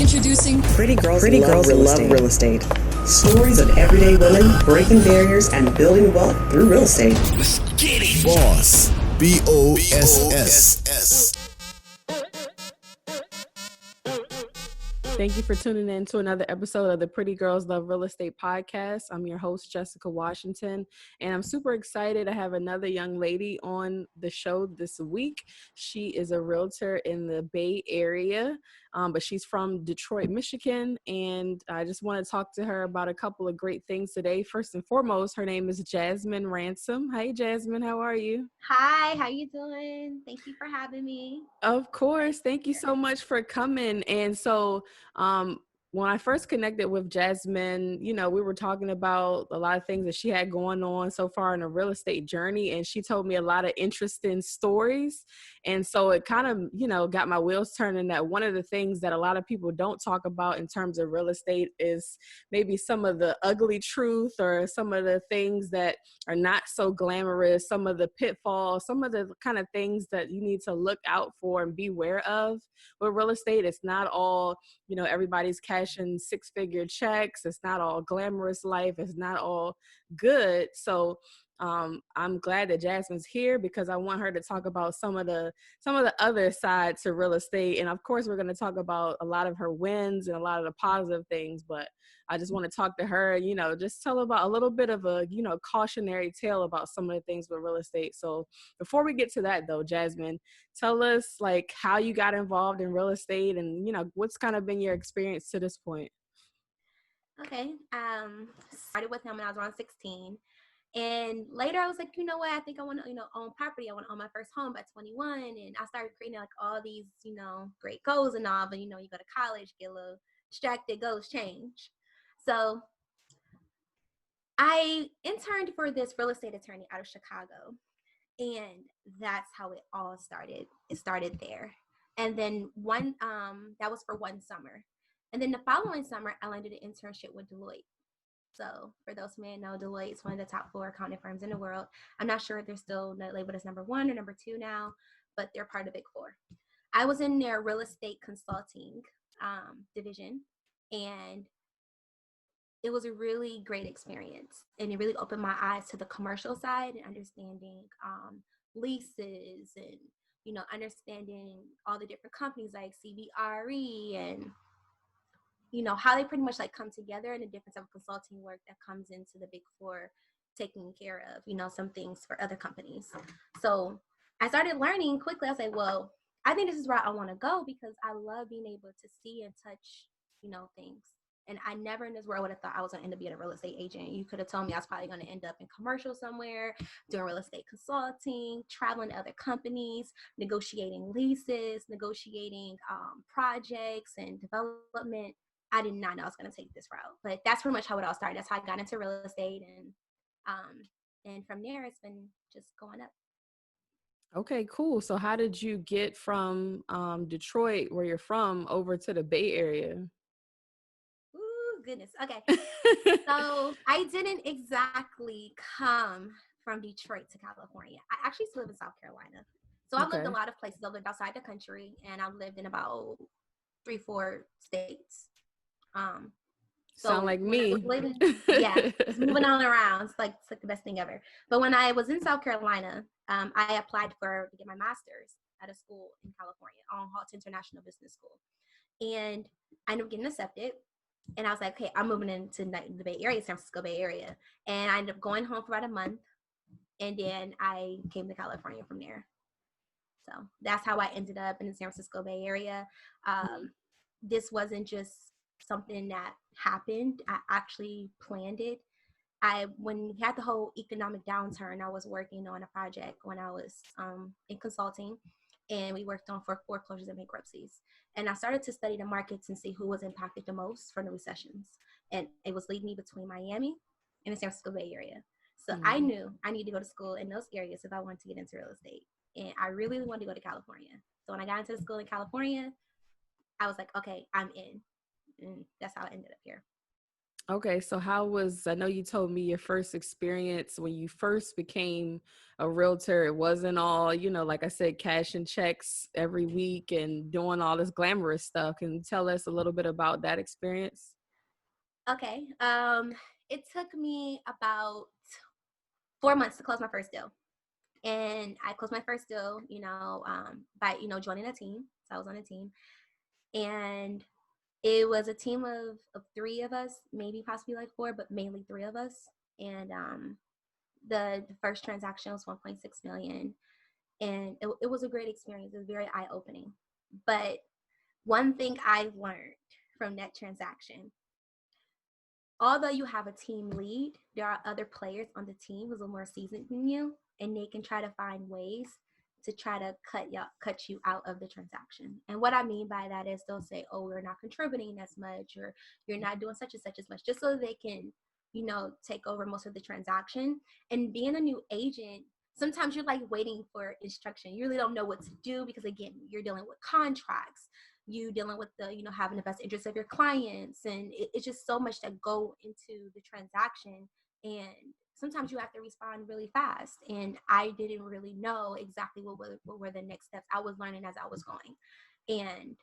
Introducing Pretty Girls Love Real Estate. Stories of everyday women breaking barriers and building wealth through real estate. Let's get it. Boss. BOSS. Thank you for tuning in to another episode of the Pretty Girls Love Real Estate podcast. I'm your host, Jessica Washington, and I'm super excited to have another young lady on the show this week. She is a realtor in the Bay Area, but she's from Detroit, Michigan, and I just want to talk to her about a couple of great things today. First and foremost, her name is Jazmine Ransom. Hey, Jazmine, how are you? Hi, how you doing? Thank you for having me. Of course. Thank you so much for coming. And so when I first connected with Jazmine, we were talking about a lot of things that she had going on so far in a real estate journey. And she told me a lot of interesting stories. And so it kind of, got my wheels turning that one of the things that a lot of people don't talk about in terms of real estate is maybe some of the ugly truth or some of the things that are not so glamorous, some of the pitfalls, some of the kind of things that you need to look out for and be aware of with real estate. It's not all, everybody's cashing six-figure checks. It's not all glamorous life. It's not all good. So I'm glad that Jazmine's here because I want her to talk about some of the other sides to real estate. And of course, we're going to talk about a lot of her wins and a lot of the positive things, but I just want to talk to her, just tell about a little bit of a, cautionary tale about some of the things with real estate. So before we get to that though, Jazmine, tell us like how you got involved in real estate and, what's kind of been your experience to this point. Okay. Started with him when I was around 16. And later I was like, you know what? I think I want to, own property. I want to own my first home by 21. And I started creating like all these, great goals and all. But, you go to college, get a little distracted, goals change. So I interned for this real estate attorney out of Chicago. And that's how it all started. It started there. And then that was for one summer. And then the following summer, I landed an internship with Deloitte. So for those who may know, Deloitte is one of the top 4 accounting firms in the world. I'm not sure if they're still labeled as number 1 or number 2 now, but they're part of the Big 4. I was in their real estate consulting division, and it was a really great experience. And it really opened my eyes to the commercial side and understanding leases and, understanding all the different companies like CBRE and how they pretty much like come together and the difference of consulting work that comes into the Big 4 taking care of, some things for other companies. So I started learning quickly. I was like, well, I think this is where I want to go because I love being able to see and touch, things. And I never in this world would have thought I was going to end up being a real estate agent. You could have told me I was probably going to end up in commercial somewhere, doing real estate consulting, traveling to other companies, negotiating leases, negotiating projects and development. I did not know I was going to take this route, but that's pretty much how it all started. That's how I got into real estate. And from there, it's been just going up. Okay, cool. So how did you get from Detroit, where you're from, over to the Bay Area? Ooh, goodness. Okay. So I didn't exactly come from Detroit to California. I actually used to live in South Carolina. So I've lived a lot of places. I've lived outside the country, and I've lived in about 3-4 states. Sound like me. Just moving on around. It's like the best thing ever. But when I was in South Carolina, I applied to get my master's at a school in California, on Halt International Business School. And I ended up getting accepted. And I was like, okay, I'm moving into the Bay Area, San Francisco Bay Area. And I ended up going home for about a month. And then I came to California from there. So that's how I ended up in the San Francisco Bay Area. This wasn't just something that happened. I actually planned it. When we had the whole economic downturn, I was working on a project when I was in consulting, and we worked on foreclosures and bankruptcies. And I started to study the markets and see who was impacted the most from the recessions. And it was leading me between Miami and the San Francisco Bay Area. So I knew I needed to go to school in those areas if I wanted to get into real estate. And I really wanted to go to California. So when I got into the school in California, I was like, okay, I'm in. And that's how I ended up here. Okay, so I know you told me your first experience when you first became a realtor, it wasn't all, like I said, cash and checks every week and doing all this glamorous stuff. Can you tell us a little bit about that experience? Okay. It took me about 4 months to close my first deal. And I closed my first deal, by, joining a team. So I was on a team. And it was a team of three of us, maybe possibly like four, but mainly three of us. And the first transaction was 1.6 million. And it was a great experience. It was very eye-opening. But one thing I learned from that transaction, although you have a team lead, there are other players on the team who's a little more seasoned than you, and they can try to find ways to try to cut you out of the transaction. And what I mean by that is they'll say, oh, we're not contributing as much, or you're not doing such and such as much, just so they can, take over most of the transaction. And being a new agent, sometimes you're like waiting for instruction. You really don't know what to do because, again, you're dealing with contracts, you dealing with the, having the best interest of your clients, and it's just so much that go into the transaction. And sometimes you have to respond really fast, and I didn't really know exactly what were the next steps. I was learning as I was going, and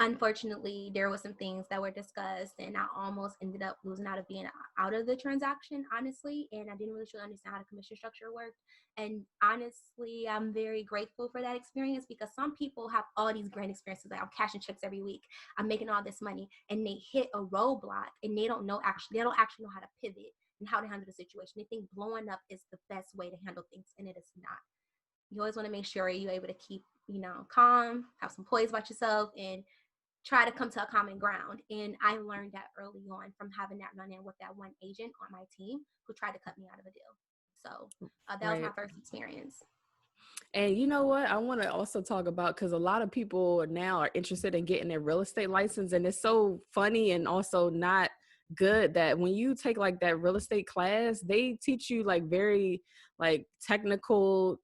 unfortunately there was some things that were discussed, and I almost ended up losing out of being out of the transaction, honestly. And I didn't really truly understand how the commission structure worked. And honestly, I'm very grateful for that experience, because some people have all these grand experiences, like I'm cashing checks every week, I'm making all this money, and they hit a roadblock and they don't actually know how to pivot and how to handle the situation. They think blowing up is the best way to handle things, and it is not. You always want to make sure you're able to keep, calm, have some poise about yourself, and try to come to a common ground. And I learned that early on from having that run-in with that one agent on my team who tried to cut me out of a deal. So that was my Right. first experience. And you know what? I want to also talk about, because a lot of people now are interested in getting their real estate license. And it's so funny and also not good that when you take like that real estate class, they teach you like very like technical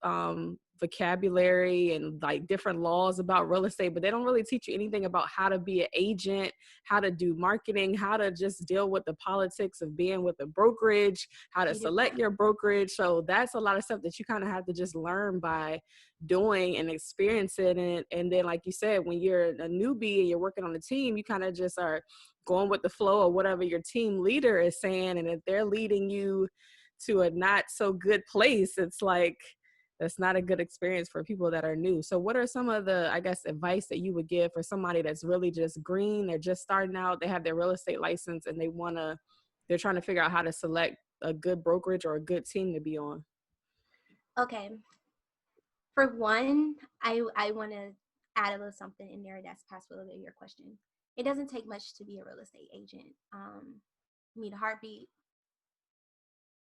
vocabulary and like different laws about real estate, but they don't really teach you anything about how to be an agent, how to do marketing, how to just deal with the politics of being with a brokerage, how to select your brokerage. So that's a lot of stuff that you kind of have to just learn by doing and experiencing it. And then, like you said, when you're a newbie and you're working on a team, you kind of just are going with the flow of whatever your team leader is saying. And if they're leading you to a not so good place, it's like, that's not a good experience for people that are new. So what are some of the, I guess, advice that you would give for somebody that's really just green, they're just starting out, they have their real estate license, and they're trying to figure out how to select a good brokerage or a good team to be on? Okay. For one, I want to add a little something in there that's past a little bit of your question. It doesn't take much to be a real estate agent. Meet a heartbeat,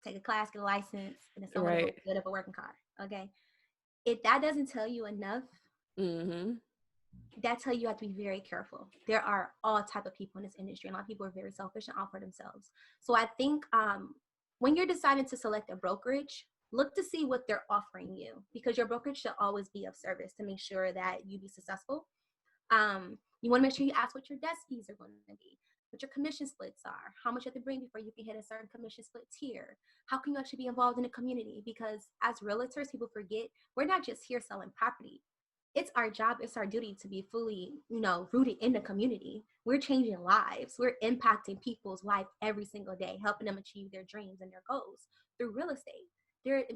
take a class, get a license, and then someone Right. good up a working car. Okay. If that doesn't tell you enough, Mm-hmm. that's how you have to be very careful. There are all type of people in this industry. A lot of people are very selfish and all for themselves. So I think when you're deciding to select a brokerage, look to see what they're offering you, because your brokerage should always be of service to make sure that you be successful. You want to make sure you ask what your desk fees are going to be, what your commission splits are, how much you have to bring before you can hit a certain commission split tier. How can you actually be involved in the community? Because as realtors, people forget we're not just here selling property. It's our job, it's our duty to be fully, rooted in the community. We're changing lives. We're impacting people's life every single day, helping them achieve their dreams and their goals through real estate.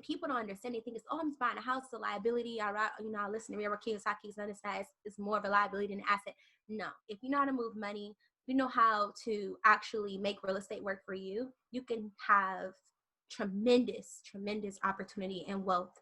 People don't understand. They think it's, oh, I'm just buying a house, it's a liability. I listen to Real Kiyosaki's understand it's more of a liability than an asset. No, if you know how to move money, you know how to actually make real estate work for you, you can have tremendous, tremendous opportunity and wealth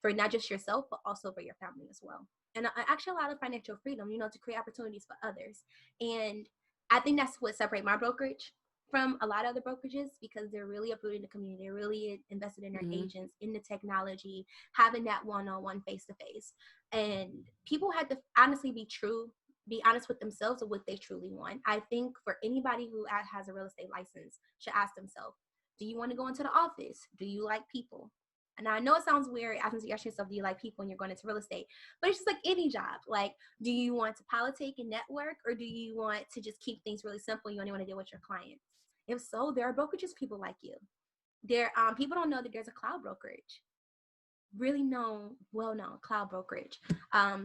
for not just yourself, but also for your family as well. And actually a lot of financial freedom, to create opportunities for others. And I think that's what separates my brokerage from a lot of other brokerages, because they're really uprooted in the community. They're really invested in their Mm-hmm. agents, in the technology, having that one-on-one face-to-face. And people had to honestly be honest with themselves of what they truly want. I think for anybody who has a real estate license should ask themselves, do you want to go into the office? Do you like people? And I know it sounds weird asking yourself, do you like people when you're going into real estate? But it's just like any job. Like, do you want to politic and network, or do you want to just keep things really simple? You only want to deal with your clients. If so, there are brokerages people like you. There, people don't know that there's a cloud brokerage, really known, well-known cloud brokerage.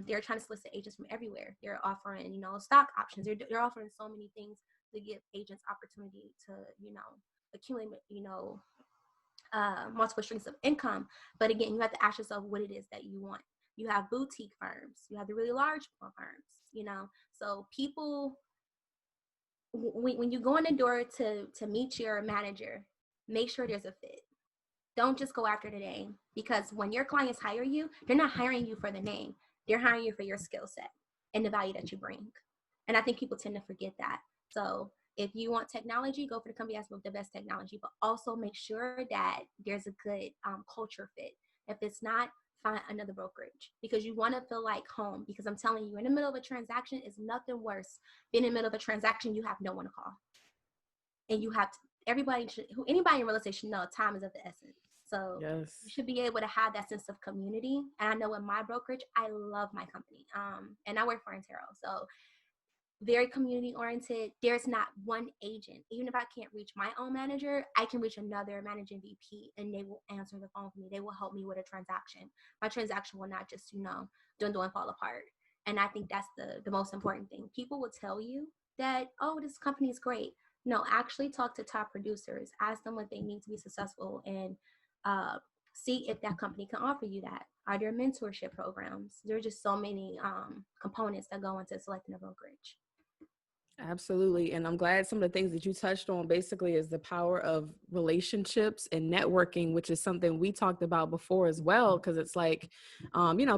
They're trying to solicit agents from everywhere. They're offering, stock options. They're offering so many things to give agents opportunity to, accumulate, multiple streams of income. But again, you have to ask yourself what it is that you want. You have boutique firms. You have the really large firms. So people, when you go in the door to meet your manager, make sure there's a fit. Don't just go after the name, because when your clients hire you, they're not hiring you for the name. They're hiring you for your skill set and the value that you bring. And I think people tend to forget that. So if you want technology, go for the company that's with the best technology, but also make sure that there's a good culture fit. If it's not, find another brokerage, because you want to feel like home. Because I'm telling you, in the middle of a transaction is nothing worse. Being in the middle of a transaction, you have no one to call. And you have to, anybody in real estate should know time is of the essence. So yes, you should be able to have that sense of community. And I know in my brokerage, I love my company. And I work for Intero. So very community oriented. There's not one agent. Even if I can't reach my own manager, I can reach another managing VP and they will answer the phone for me. They will help me with a transaction. My transaction will not just, don't fall apart. And I think that's the most important thing. People will tell you that, oh, this company is great. No, actually talk to top producers, ask them what they need to be successful, and see if that company can offer you that. Are there mentorship programs? There are just so many components that go into selecting a brokerage. absolutely. And I'm glad some of the things that you touched on basically is the power of relationships and networking, which is something we talked about before as well. Cause it's like,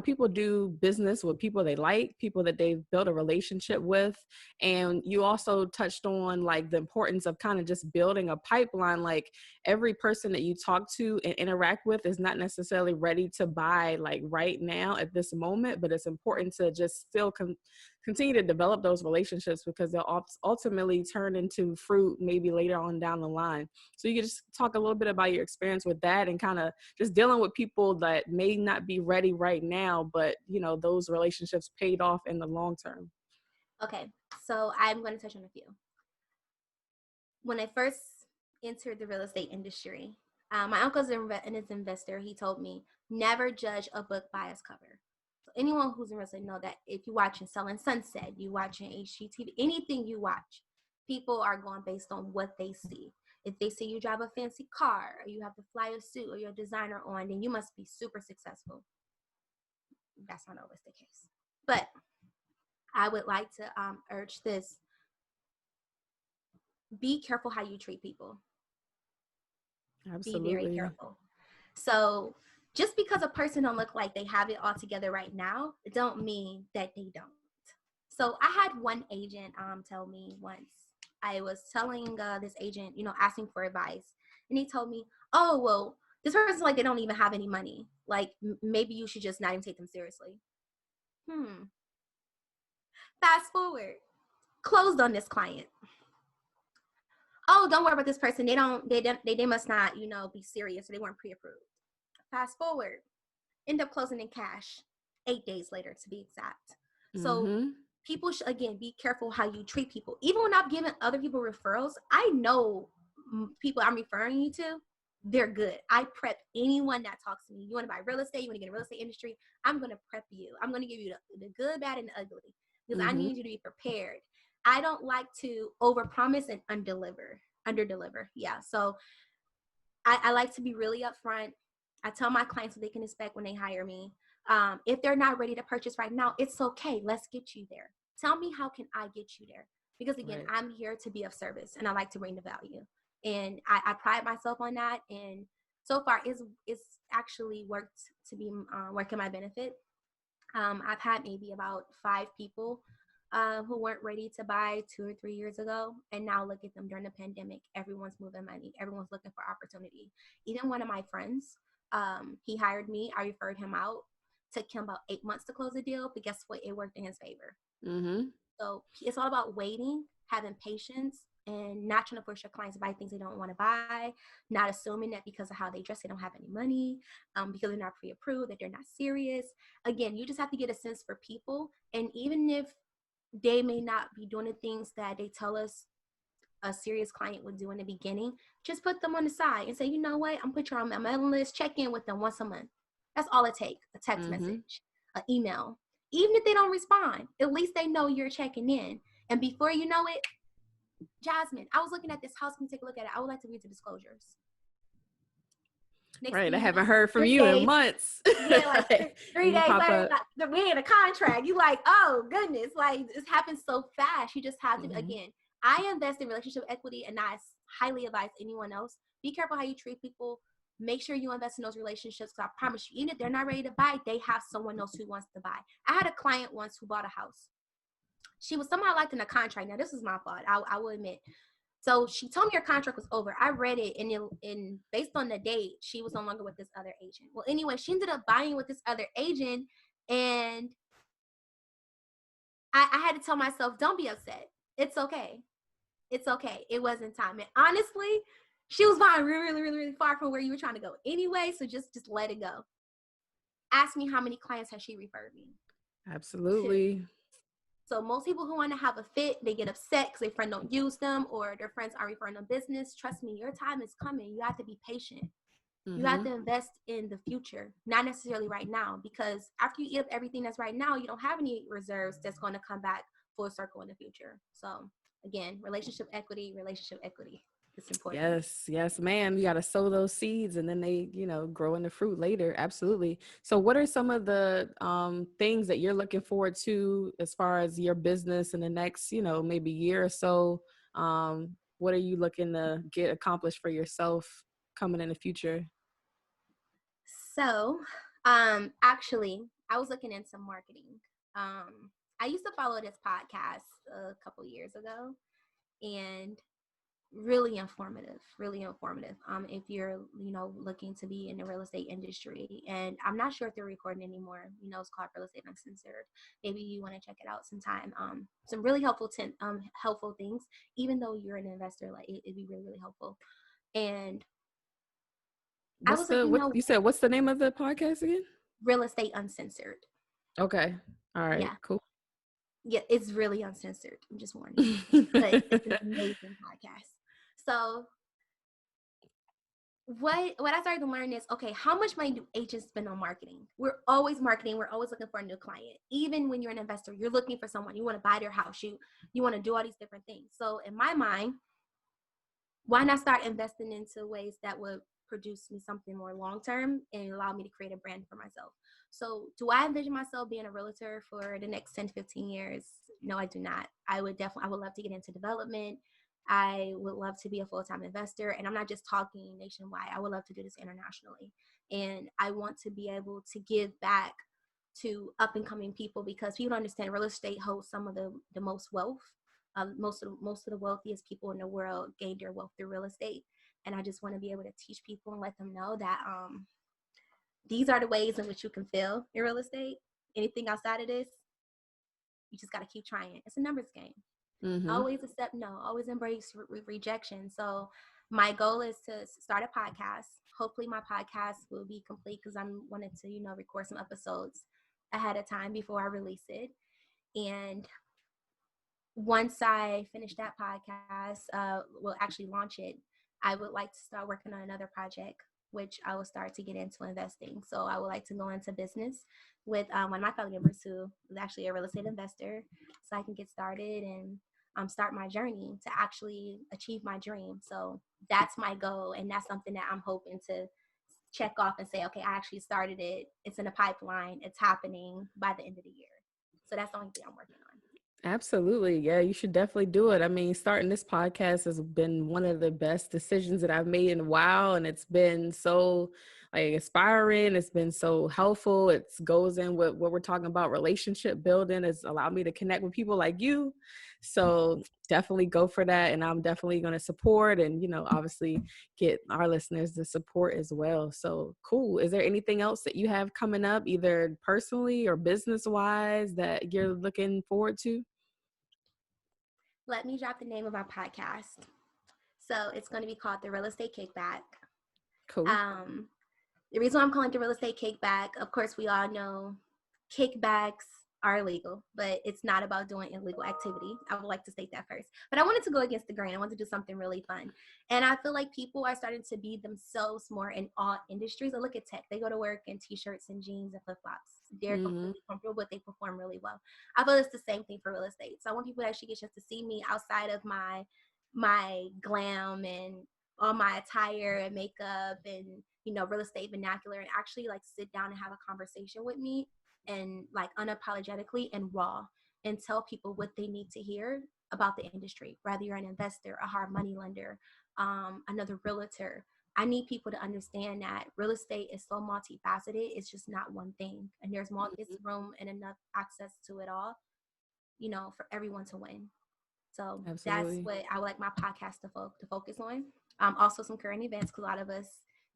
people do business with people they like, people that they've built a relationship with. And you also touched on like the importance of kind of just building a pipeline. Like every person that you talk to and interact with is not necessarily ready to buy like right now at this moment, but it's important to just still continue to develop those relationships, because they'll ultimately turn into fruit maybe later on down the line. So you can just talk a little bit about your experience with that and kind of just dealing with people that may not be ready right now, but those relationships paid off in the long term. Okay, so I'm going to touch on a few. When I first entered the real estate industry, my uncle's an investor. He told me, never judge a book by its cover. Anyone who's in real estate know that if you're watching Selling Sunset, you watching HGTV, anything you watch, people are going based on what they see. If they see you drive a fancy car, or you have to fly a suit, or you're a designer on, then you must be super successful. That's not always the case. But I would like to urge this. Be careful how you treat people. Absolutely. Be very careful. So just because a person don't look like they have it all together right now, it don't mean that they don't. So I had one agent tell me once, I was telling this agent, asking for advice. And he told me, oh, well, this person's like, they don't even have any money. Like, maybe you should just not even take them seriously. Fast forward, closed on this client. Oh, don't worry about this person. They must not, be serious, or they weren't pre-approved. Fast forward, end up closing in cash 8 days later, to be exact. So people should, again, be careful how you treat people. Even when I'm giving other people referrals, I know people I'm referring you to, they're good. I prep anyone that talks to me. You want to buy real estate, you want to get in the real estate industry, I'm going to prep you. I'm going to give you the good, bad, and the ugly, because I need you to be prepared. I don't like to overpromise and underdeliver. Yeah. So I like to be really upfront. I tell my clients what they can expect when they hire me. If they're not ready to purchase right now, it's okay. Let's get you there. Tell me, how can I get you there? Because again, right, I'm here to be of service, and I like to bring the value. And I pride myself on that. And so far, it's actually worked to be work in my benefit. I've had maybe about 5 people who weren't ready to buy 2 or 3 years ago. And now look at them during the pandemic. Everyone's moving money. Everyone's looking for opportunity. Even one of my friends, he hired me. I referred him out. Took him about 8 months to close a deal. But guess what? It worked in his favor. So it's all about waiting, having patience, and not trying to push your clients to buy things they don't want to buy, not assuming that because of how they dress, they don't have any money, because they're not pre-approved, that they're not serious. Again, you just have to get a sense for people. And even if they may not be doing the things that they tell us a serious client would do in the beginning, just put them on the side and say, you know what, I'm put you on my mailing list, check in with them once a month. That's all it takes. A text message, an email. Even if they don't respond, at least they know you're checking in. And before you know it, Jazmine, I was looking at this house. Can you take a look at it? I would like to read the disclosures. Next right. I thing haven't know, heard from 3 you days, in months. yeah, like Right. 3 days Pop later, up. like, we in a contract. You like, oh goodness, like this happens so fast. You just have to, again, I invest in relationship equity, and I highly advise anyone else, be careful how you treat people. Make sure you invest in those relationships, because I promise you, even if they're not ready to buy, they have someone else who wants to buy. I had a client once who bought a house. She was somehow locked in a contract. Now, this is my fault, I will admit. So she told me her contract was over. I read it, and based on the date, she was no longer with this other agent. Well, anyway, she ended up buying with this other agent, and I had to tell myself, don't be upset. It's okay. It's okay. It wasn't time. And honestly, she was buying really far from where you were trying to go anyway, so just let it go. Ask me how many clients has she referred me. Absolutely. So most people who want to have a fit, they get upset because their friend don't use them or their friends are referring them business. Trust me, your time is coming. You have to be patient. You have to invest in the future, not necessarily right now, because after you eat up everything that's right now, you don't have any reserves that's going to come back full circle in the future. So again, relationship equity. It's important. Yes, ma'am. You got to sow those seeds and then they, grow into fruit later. Absolutely. So what are some of the things that you're looking forward to as far as your business in the next, maybe year or so? What are you looking to get accomplished for yourself coming in the future? So, actually, I was looking into marketing. I used to follow this podcast a couple years ago, and really informative. If you're, looking to be in the real estate industry, and I'm not sure if they're recording anymore. It's called Real Estate Uncensored. Maybe you want to check it out sometime. Some really helpful things. Even though you're an investor, like it'd be really helpful. And I was like, you said, what's the name of the podcast again? Real Estate Uncensored. Okay. All right. Yeah. Cool. Yeah, it's really uncensored. I'm just warning you. But it's an amazing podcast. So what I started to learn is, okay, how much money do agents spend on marketing? We're always marketing. We're always looking for a new client. Even when you're an investor, you're looking for someone. You want to buy their house. You want to do all these different things. So in my mind, why not start investing into ways that would produce me something more long-term and allow me to create a brand for myself? So do I envision myself being a realtor for the next 10 to 15 years? No, I do not. I would love to get into development. I would love to be a full-time investor. And I'm not just talking nationwide. I would love to do this internationally. And I want to be able to give back to up and coming people, because people don't understand real estate holds some of the most wealth. Most of the wealthiest people in the world gain their wealth through real estate. And I just want to be able to teach people and let them know that these are the ways in which you can fail in real estate. Anything outside of this, you just got to keep trying. It's a numbers game. Always accept no, always embrace rejection. So my goal is to start a podcast. Hopefully my podcast will be complete, because I'm wanting to, record some episodes ahead of time before I release it. And once I finish that podcast, we'll actually launch it. I would like to start working on another project, which I will start to get into investing. So I would like to go into business with one of my family members who is actually a real estate investor, so I can get started and start my journey to actually achieve my dream. So that's my goal, and that's something that I'm hoping to check off and say, okay, I actually started it. It's in the pipeline. It's happening by the end of the year. So that's the only thing I'm working on. Absolutely. Yeah, you should definitely do it. I mean, starting this podcast has been one of the best decisions that I've made in a while. And it's been so inspiring. It's been so helpful. It goes in with what we're talking about, relationship building. It's allowed me to connect with people like you. So definitely go for that. And I'm definitely going to support and, obviously get our listeners the support as well. So cool. Is there anything else that you have coming up, either personally or business wise, that you're looking forward to? Let me drop the name of our podcast. So it's going to be called The Real Estate Kickback. Cool. The reason why I'm calling it The Real Estate Kickback, of course, we all know kickbacks are illegal, but it's not about doing illegal activity. I would like to state that first. But I wanted to go against the grain. I wanted to do something really fun. And I feel like people are starting to be themselves more in all industries. I look at tech. They go to work in t-shirts and jeans and flip-flops. They're completely comfortable, but they perform really well. I feel it's the same thing for real estate. So I want people to actually get a chance to see me outside of my glam and all my attire and makeup and, you know, real estate vernacular, and actually like sit down and have a conversation with me and like unapologetically and raw, and tell people what they need to hear about the industry, whether you're an investor, a hard money lender, another realtor. I need people to understand that real estate is so multifaceted. It's just not one thing, and there's more, it's room and enough access to it all, you know, for everyone to win. So Absolutely. that's what I would like my podcast to focus on. Also some current events, because a lot of us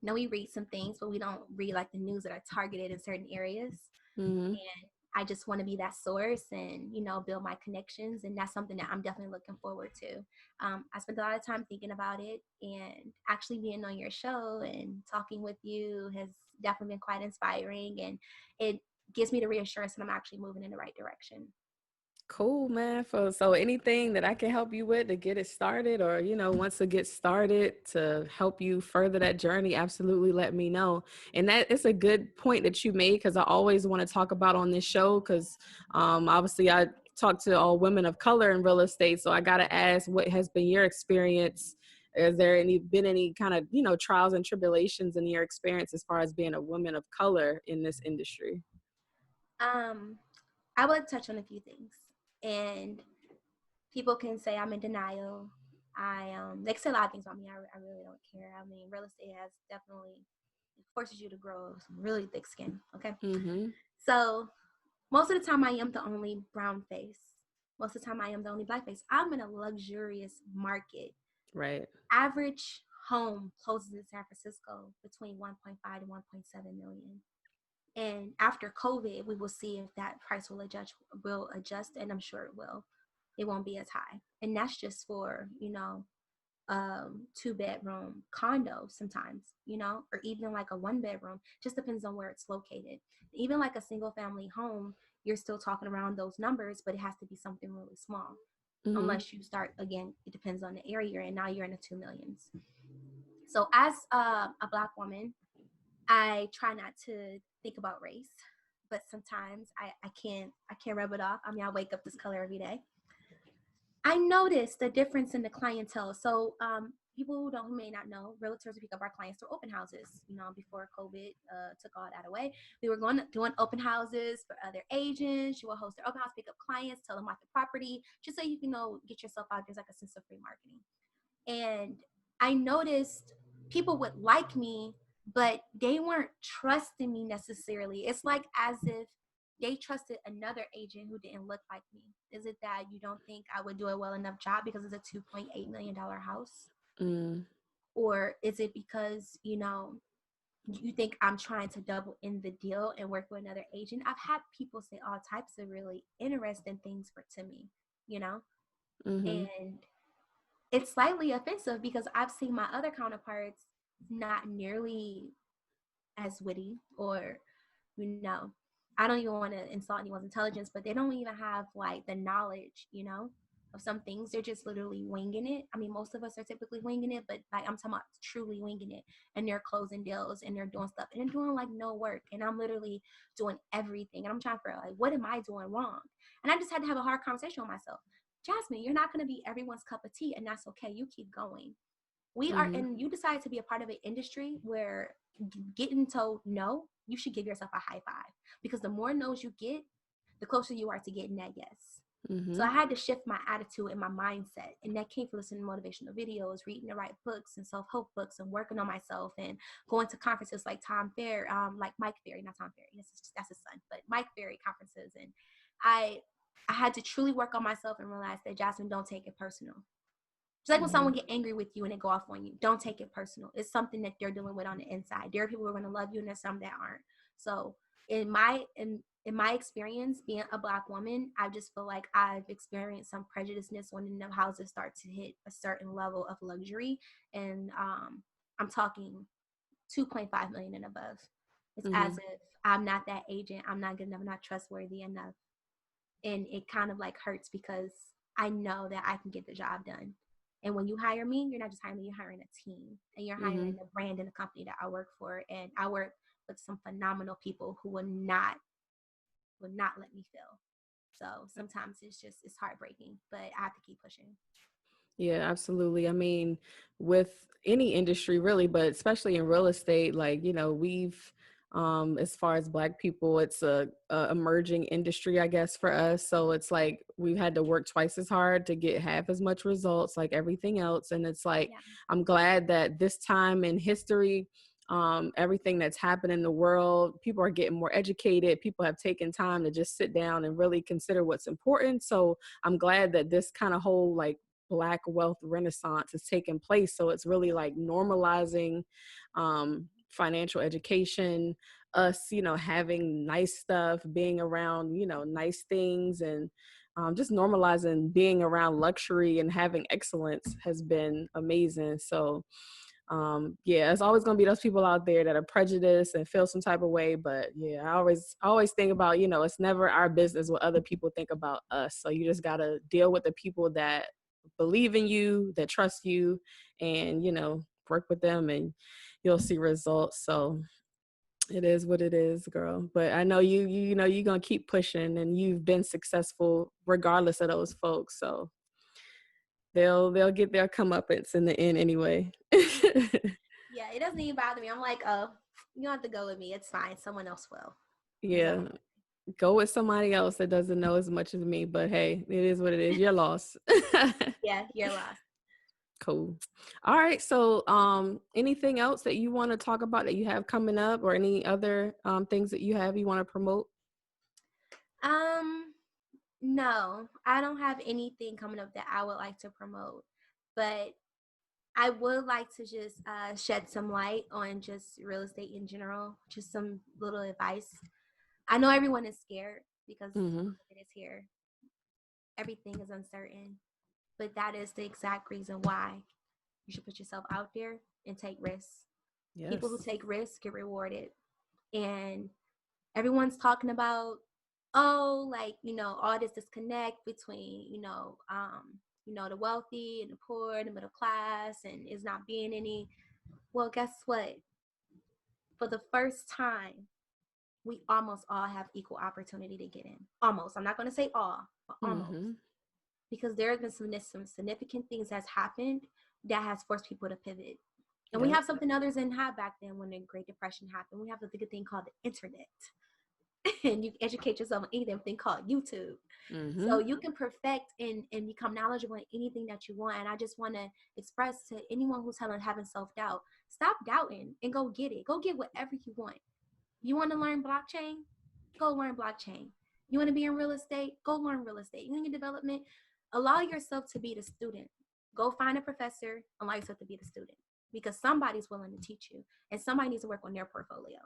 know we read some things, but we don't read like the news that are targeted in certain areas. And I just want to be that source and, you know, build my connections. And that's something that I'm definitely looking forward to. I spent a lot of time thinking about it, and actually being on your show and talking with you has definitely been quite inspiring. And it gives me the reassurance that I'm actually moving in the right direction. Cool, man. So anything that I can help you with to get it started, or, you know, once it gets started to help you further that journey, absolutely let me know. And that is a good point that you made, because I always want to talk about on this show, because obviously I talk to all women of color in real estate. So I got to ask, what has been your experience? Is there been any kind of, you know, trials and tribulations in your experience as far as being a woman of color in this industry? I would touch on a few things, and people can say I'm in denial. They can say a lot of things about me. I really don't care. I mean, real estate has definitely, it forces you to grow some really thick skin. Okay. So most of the time I am the only brown face. Most of the time I am the only black face. I'm in a luxurious market. Right. Average home closes in San Francisco between 1.5 to 1.7 million. And after COVID, we will see if that price will adjust, and I'm sure it will. It won't be as high. And that's just for, you know, 2-bedroom condo sometimes, you know, or even like a 1-bedroom. Just depends on where it's located. Even like a single family home, you're still talking around those numbers, but it has to be something really small. Unless you start, again, it depends on the area you're in. Now you're in the 2 millions. So as a Black woman, I try not to think about race, but sometimes I can't rub it off. I mean, I wake up this color every day. I noticed the difference in the clientele. So people who may not know, realtors pick up our clients through open houses. You know, before COVID took all that away, we were doing open houses for other agents. You will host their open house, pick up clients, tell them about the property, just so you can get yourself out. There's like a sense of free marketing. And I noticed people would like me, but they weren't trusting me necessarily. It's like as if they trusted another agent who didn't look like me. Is it that you don't think I would do a well enough job because it's a $2.8 million house? Or is it because, you know, you think I'm trying to double in the deal and work with another agent? I've had people say all types of really interesting things to me, you know? And it's slightly offensive because I've seen my other counterparts not nearly as witty, or, you know, I don't even want to insult anyone's intelligence, but they don't even have like the knowledge, you know, of some things. They're just literally winging it. I mean, most of us are typically winging it, but like I'm talking about truly winging it, and they're closing deals and they're doing stuff and they're doing like no work. And I'm literally doing everything. And I'm trying to figure out like, what am I doing wrong? And I just had to have a hard conversation with myself. Jazmine, you're not going to be everyone's cup of tea, and that's okay. You keep going. And you decide to be a part of an industry where getting told no, you should give yourself a high five, because the more no's you get, the closer you are to getting that yes. So I had to shift my attitude and my mindset, and that came from listening to motivational videos, reading the right books and self-help books, and working on myself, and going to conferences like like Mike Ferry, not Tom Ferry, that's his son, but Mike Ferry conferences. And I had to truly work on myself and realize that, Jazmine, don't take it personal. It's like when someone get angry with you and they go off on you. Don't take it personal. It's something that they're dealing with on the inside. There are people who are going to love you, and there's some that aren't. So in my experience, being a Black woman, I just feel like I've experienced some prejudiceness when the houses start to hit a certain level of luxury. And I'm talking 2.5 million and above. It's as if I'm not that agent. I'm not good enough. I'm not trustworthy enough. And it kind of like hurts because I know that I can get the job done. And when you hire me, you're not just hiring me, you're hiring a team, and you're hiring the brand and the company that I work for. And I work with some phenomenal people who will not let me fail. So sometimes it's heartbreaking, but I have to keep pushing. Yeah, absolutely. I mean, with any industry really, but especially in real estate, like, you know, we've, as far as Black people, it's a emerging industry, I guess, for us. So it's like we've had to work twice as hard to get half as much results like everything else. And it's like, I'm glad that this time in history, everything that's happened in the world, people are getting more educated. People have taken time to just sit down and really consider what's important. So I'm glad that this kind of whole like Black wealth renaissance is taking place. So it's really like normalizing financial education, us, you know, having nice stuff, being around, you know, nice things, and just normalizing being around luxury and having excellence has been amazing. So yeah, it's always going to be those people out there that are prejudiced and feel some type of way. But yeah, I always think about, you know, it's never our business what other people think about us. So you just got to deal with the people that believe in you, that trust you, and, you know, work with them and you'll see results. So it is what it is, girl. But I know you know, you're going to keep pushing, and you've been successful regardless of those folks. So they'll get their comeuppance in the end anyway. Yeah, it doesn't even bother me. I'm like, oh, you don't have to go with me. It's fine. Someone else will. Yeah. Go with somebody else that doesn't know as much as me, but hey, it is what it is. You're lost. Yeah, you're lost. Cool. All right. So anything else that you want to talk about that you have coming up, or any other things that you want to promote? No, I don't have anything coming up that I would like to promote, but I would like to just shed some light on just real estate in general, just some little advice. I know everyone is scared because it is here. Everything is uncertain, but that is the exact reason why you should put yourself out there and take risks. Yes. People who take risks get rewarded. And everyone's talking about, oh, like, you know, all this disconnect between, you know, the wealthy and the poor and the middle class, and is not being any. Well, guess what? For the first time, we almost all have equal opportunity to get in. Almost. I'm not going to say all, but almost. Because there have been some significant things that's happened that has forced people to pivot. And we have something others didn't have back then when the Great Depression happened. We have a good thing called the internet. And you can educate yourself on anything called YouTube. So you can perfect and become knowledgeable in anything that you want. And I just want to express to anyone who's having self-doubt, stop doubting and go get it. Go get whatever you want. You want to learn blockchain? Go learn blockchain. You want to be in real estate? Go learn real estate. You want to get development? Allow yourself to be the student. Go find a professor. Allow yourself to be the student, because somebody's willing to teach you, and somebody needs to work on their portfolio.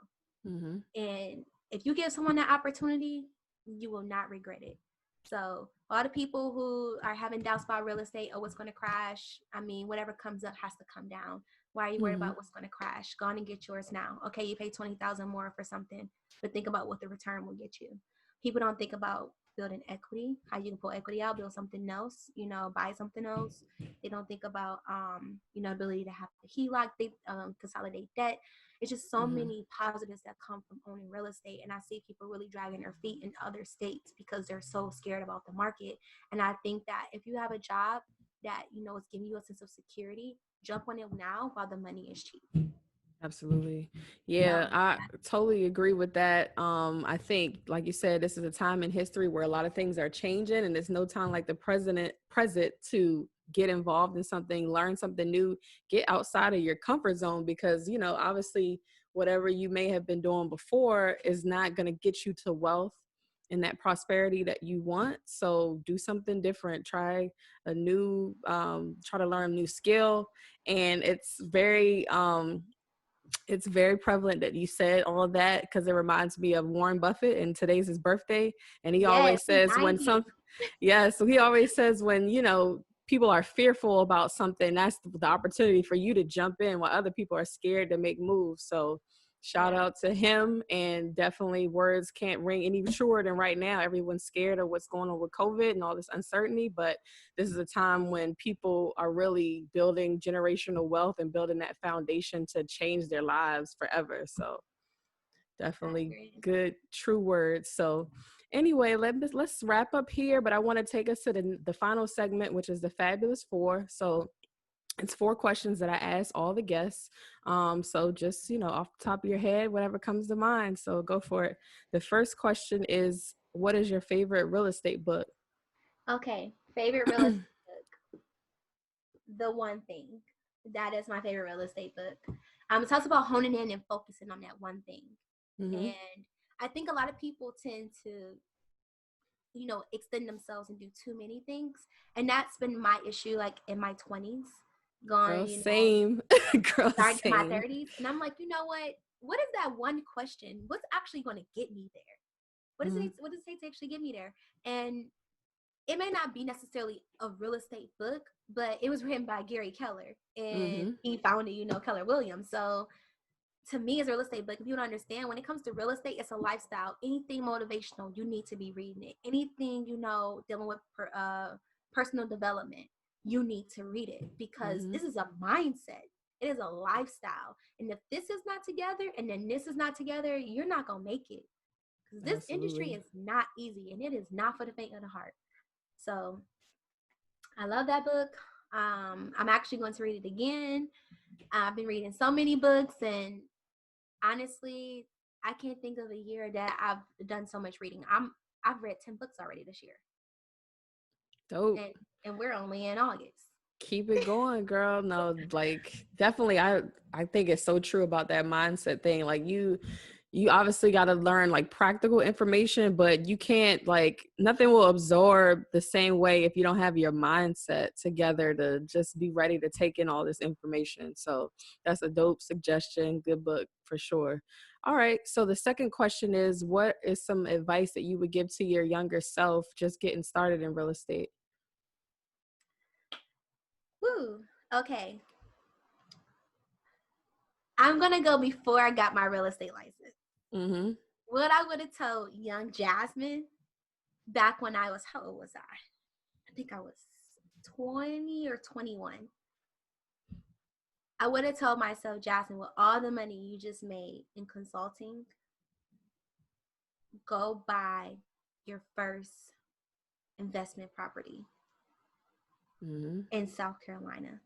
And if you give someone that opportunity, you will not regret it. So a lot of people who are having doubts about real estate, oh, it's going to crash. I mean, whatever comes up has to come down. Why are you worried about what's going to crash? Go on and get yours now. Okay, you pay $20,000 more for something, but think about what the return will get you. People don't think about building equity, how you can pull equity out, build something else, you know, buy something else. They don't think about, you know, ability to have the HELOC, they consolidate debt. It's just so many positives that come from owning real estate. And I see people really dragging their feet in other states because they're so scared about the market. And I think that if you have a job that, you know, is giving you a sense of security, jump on it now while the money is cheap. Absolutely. Yeah, I totally agree with that. I think, like you said, this is a time in history where a lot of things are changing, and there's no time like the present to get involved in something, learn something new, get outside of your comfort zone, because, you know, obviously whatever you may have been doing before is not going to get you to wealth and that prosperity that you want. So do something different, try a new, try to learn a new skill. And it's very prevalent that you said all of that, because it reminds me of Warren Buffett, and today's his birthday. And he always says so he always says when, you know, people are fearful about something, that's the opportunity for you to jump in while other people are scared to make moves. So shout out to him. And definitely words can't ring any truer than right now. Everyone's scared of what's going on with COVID and all this uncertainty, but this is a time when people are really building generational wealth and building that foundation to change their lives forever. So definitely good, true words. So anyway, let's wrap up here, but I want to take us to the final segment, which is the Fabulous Four. So it's 4 questions that I ask all the guests. So just, off the top of your head, whatever comes to mind. So go for it. The first question is, what is your favorite real estate book? Okay, favorite real estate book. The One Thing. That is my favorite real estate book. It talks about honing in and focusing on that one thing. Mm-hmm. And I think a lot of people tend to, extend themselves and do too many things. And that's been my issue, like in my 20s. Same. Girl, starting same. in my 30s. And I'm like, you know what? What is that one question? What's actually going to get me there? What does it take to actually get me there? And it may not be necessarily a real estate book, but it was written by Gary Keller. And he founded, Keller Williams. So to me, as a real estate book, if you don't understand, when it comes to real estate, it's a lifestyle. Anything motivational, you need to be reading it. Anything, dealing with personal development, you need to read it, because this is a mindset. It is a lifestyle. And if this is not together and then this is not together, you're not going to make it. Because this industry is not easy, and it is not for the faint of the heart. So I love that book. I'm actually going to read it again. I've been reading so many books, and honestly, I can't think of a year that I've done so much reading. I've read 10 books already this year. Dope. And we're only in August. Keep it going, girl. No, like definitely I think it's so true about that mindset thing. Like you obviously got to learn like practical information, but you can't, like, nothing will absorb the same way if you don't have your mindset together to just be ready to take in all this information. So that's a dope suggestion. Good book for sure. All right. So the second question is, what is some advice that you would give to your younger self just getting started in real estate? Woo. Okay. I'm going to go before I got my real estate license. What I would have told young Jazmine back when I was, how old was I? I think I was 20 or 21. I would have told myself, Jazmine, with all the money you just made in consulting, go buy your first investment property in South Carolina.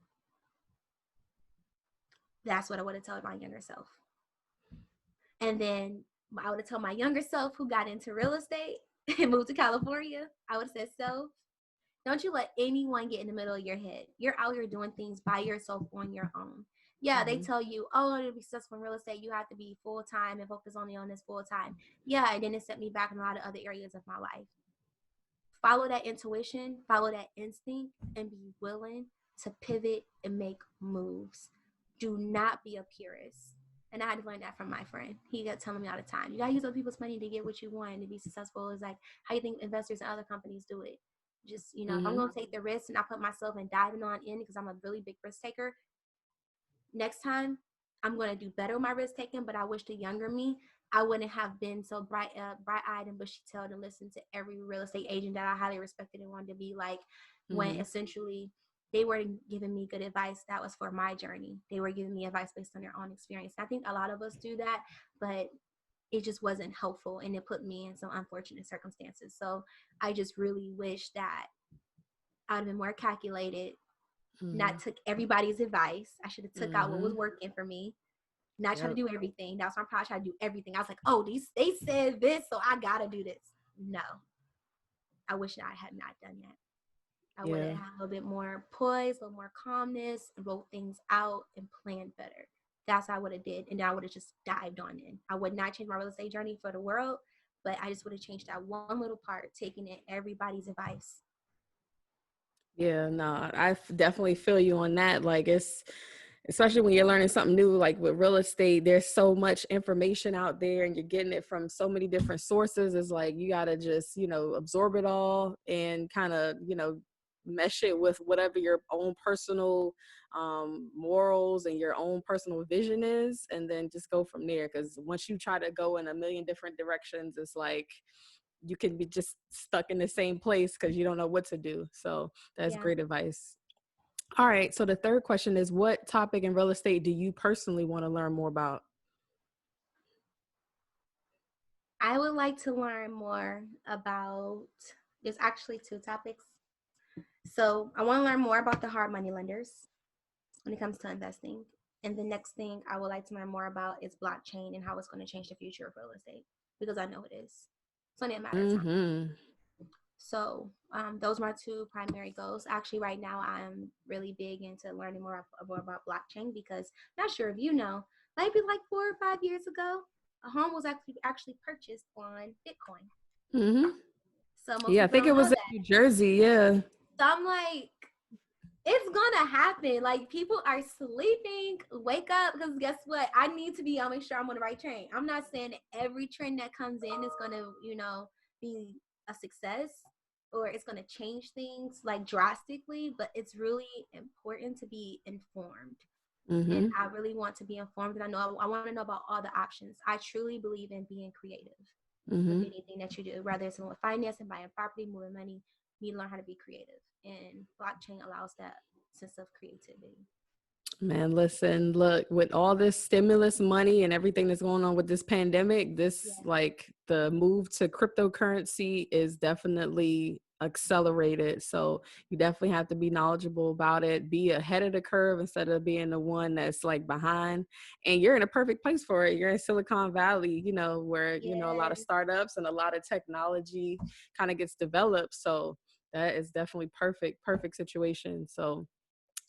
That's what I would have told my younger self. And then I would have told my younger self who got into real estate and moved to California, I would have said, self, don't you let anyone get in the middle of your head. You're out here doing things by yourself on your own. Yeah, they tell you, oh, to be successful in real estate, you have to be full-time and focus only on this full-time. Yeah, and then it set me back in a lot of other areas of my life. Follow that intuition, follow that instinct, and be willing to pivot and make moves. Do not be a purist. And I had to learn that from my friend. He kept telling me all the time, you got to use other people's money to get what you want and to be successful. It's like how you think investors and other companies do it. Just, if I'm going to take the risk and I put myself and diving on in because I'm a really big risk taker, next time I'm going to do better with my risk taking. But I wish the younger me, I wouldn't have been so bright-eyed and bushy-tailed and listen to every real estate agent that I highly respected and wanted to be like, when essentially they were giving me good advice that was for my journey. They were giving me advice based on their own experience. I think a lot of us do that, but it just wasn't helpful, and it put me in some unfortunate circumstances. So I just really wish that I would have been more calculated, not took everybody's advice. I should have took out what was working for me, not try to do everything. That's why I'm probably trying to do everything. I was like, oh, they said this, so I got to do this. No, I wish I had not done that. I would have had a little bit more poise, a little more calmness, and wrote things out and planned better. That's what I would have did. And then I would have just dived on in. I would not change my real estate journey for the world, but I just would have changed that one little part, taking in everybody's advice. Yeah, no, I definitely feel you on that. Like, it's, especially when you're learning something new, like with real estate, there's so much information out there and you're getting it from so many different sources. It's like, you got to just, absorb it all and kind of, mesh it with whatever your own personal morals and your own personal vision is, and then just go from there. Because once you try to go in a million different directions, it's like you can be just stuck in the same place because you don't know what to do. So that's Yeah. great advice. All right, so the third question is, what topic in real estate do you personally want to learn more about? I would like to learn more about, there's actually two topics. So I want to learn more about the hard money lenders when it comes to investing. And the next thing I would like to learn more about is blockchain and how it's going to change the future of real estate, because I know it is. It's only a matter of time. Mm-hmm. So those are my two primary goals. Actually, right now, I'm really big into learning more about blockchain, because not sure if you know, maybe like 4 or 5 years ago, a home was actually purchased on Bitcoin. Mm-hmm. So most Yeah, I people think don't it know was in that. New Jersey. Yeah. So I'm like, it's gonna happen. Like, people are sleeping. Wake up, because guess what? I'll make sure I'm on the right train. I'm not saying that every trend that comes in is gonna, be a success, or it's gonna change things like drastically, but it's really important to be informed. And Mm-hmm. I really want to be informed, and I want to know about all the options. I truly believe in being creative with Mm-hmm. anything that you do, whether it's with finance and buying property, moving money. You need to learn how to be creative, and blockchain allows that sense of creativity. Man, listen, look, with all this stimulus money and everything that's going on with this pandemic, this, Yeah. like, the move to cryptocurrency is definitely accelerated. So you definitely have to be knowledgeable about it, be ahead of the curve instead of being the one that's like behind. And you're in a perfect place for it. You're in Silicon Valley, where, a lot of Yes. startups and a lot of technology kind of gets developed. So that is definitely perfect situation. So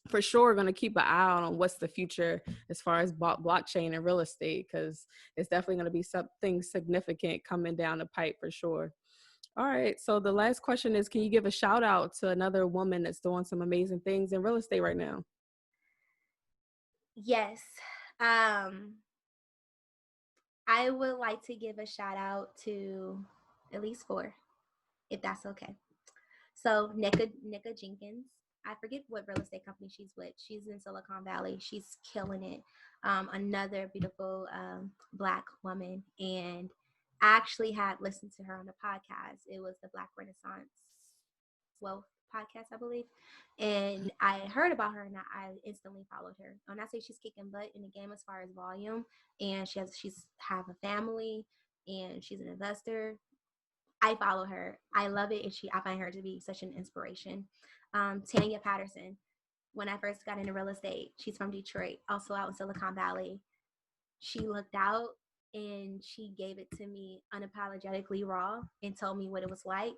for sure going to keep an eye on what's the future as far as blockchain and real estate, because it's definitely going to be something significant coming down the pipe for sure. All right, so the last question is, can you give a shout out to another woman that's doing some amazing things in real estate right now? Yes. Um, I would like to give a shout out to at least four, if that's okay. So Nika Jenkins. I forget what real estate company she's with. She's in Silicon Valley. She's killing it. Another beautiful Black woman. And I actually had listened to her on the podcast. It was the Black Renaissance Wealth podcast, I believe. And I heard about her, and I instantly followed her. And I say she's kicking butt in the game as far as volume. And she's have a family, and she's an investor. I follow her. I love it. And I find her to be such an inspiration. Tanya Patterson. When I first got into real estate, she's from Detroit, also out in Silicon Valley. She looked out and she gave it to me unapologetically raw and told me what it was like,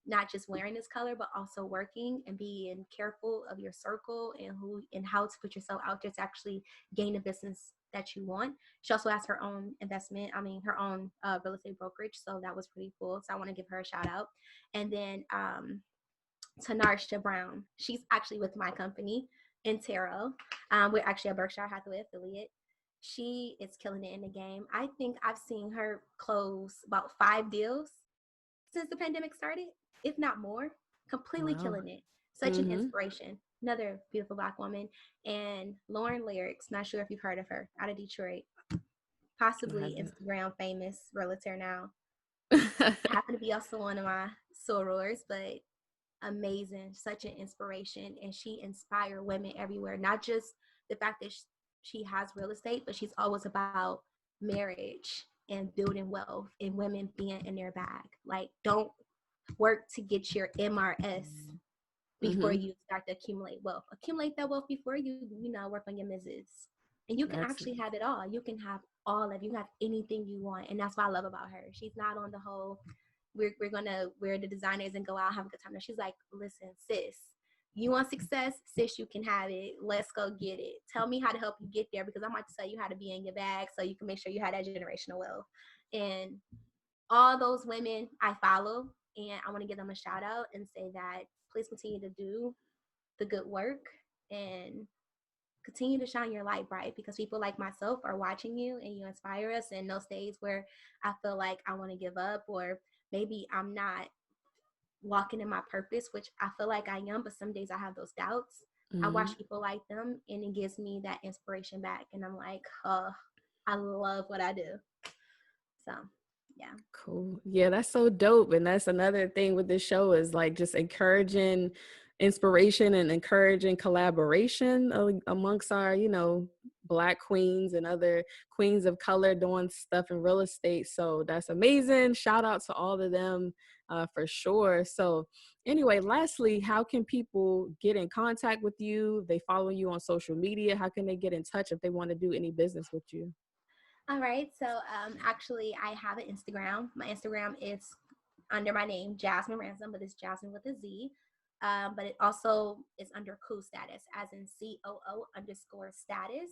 not just wearing this color, but also working and being careful of your circle and who and how to put yourself out there to actually gain a business that you want. She also has her own her own real estate brokerage. So that was pretty cool. So I want to give her a shout out. And then Tanarsha Brown. She's actually with my company, Intero. We're actually a Berkshire Hathaway affiliate. She is killing it in the game. I think I've seen her close about 5 deals since the pandemic started, if not more. Completely Wow. killing it. Such an inspiration. Another beautiful Black woman. And Lauren Lyrics, not sure if you've heard of her, out of Detroit. Possibly Instagram famous realtor now. Happen to be also one of my sorors, but amazing, such an inspiration. And she inspired women everywhere, not just the fact that she has real estate, but she's always about marriage and building wealth and women being in their bag. Like, don't work to get your MRS before you start to accumulate wealth. Accumulate that wealth before you work on your Mrs. And you can actually have it all. You can have all of you can have anything you want. And that's what I love about her. She's not on the whole we're gonna wear the designers and go out and have a good time. No, she's like, listen, sis, you want success, sis, you can have it. Let's go get it. Tell me how to help you get there, because I'm about to tell you how to be in your bag so you can make sure you have that generational wealth. And all those women I follow, and I want to give them a shout out and say that please continue to do the good work and continue to shine your light bright, because people like myself are watching you and you inspire us in those days where I feel like I want to give up, or maybe I'm not walking in my purpose, which I feel like I am, but some days I have those doubts. I watch people like them, and it gives me that inspiration back. And I'm like, I love what I do. So, yeah. Cool. Yeah, that's so dope. And that's another thing with this show is like just encouraging inspiration and encouraging collaboration amongst our, Black queens and other queens of color doing stuff in real estate. So that's amazing. Shout out to all of them for sure. So anyway, lastly, how can people get in contact with you? They follow you on social media. How can they get in touch if they want to do any business with you? All right. So actually, I have an Instagram. My Instagram is under my name, Jazmine Ransom, but it's Jazmine with a Z. But it also is under Coo Status, as in COO_status.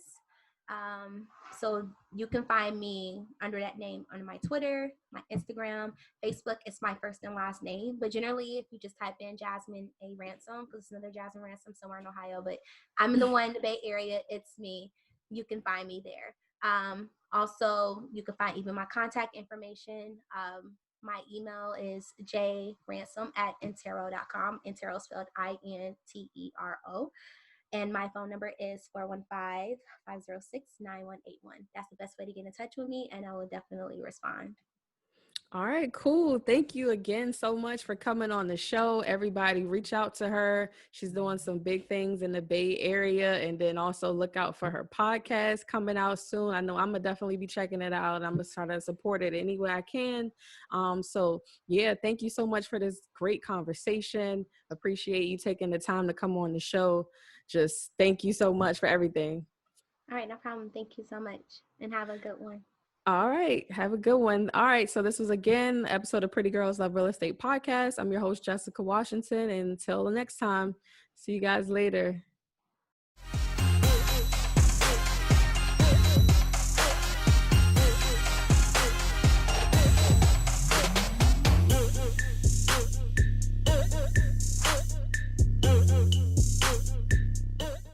So you can find me under that name under my Twitter, my Instagram, Facebook. It's my first and last name. But generally, if you just type in Jazmine A. Ransom, because it's another Jazmine Ransom somewhere in Ohio, but I'm in the one in the Bay Area. It's me. You can find me there. Also, you can find even my contact information. My email is jransom@intero.com. Intero spelled INTERO. And my phone number is 415-506-9181. That's the best way to get in touch with me, and I will definitely respond. All right, cool. Thank you again so much for coming on the show. Everybody reach out to her. She's doing some big things in the Bay Area. And then also look out for her podcast coming out soon. I know I'm going to definitely be checking it out. I'm going to try to support it any way I can. So yeah, thank you so much for this great conversation. Appreciate you taking the time to come on the show. Just thank you so much for everything. All right, no problem. Thank you so much, and have a good one. All right. Have a good one. All right. So this was again episode of Pretty Girls Love Real Estate podcast. I'm your host, Jessica Washington. And until the next time, see you guys later.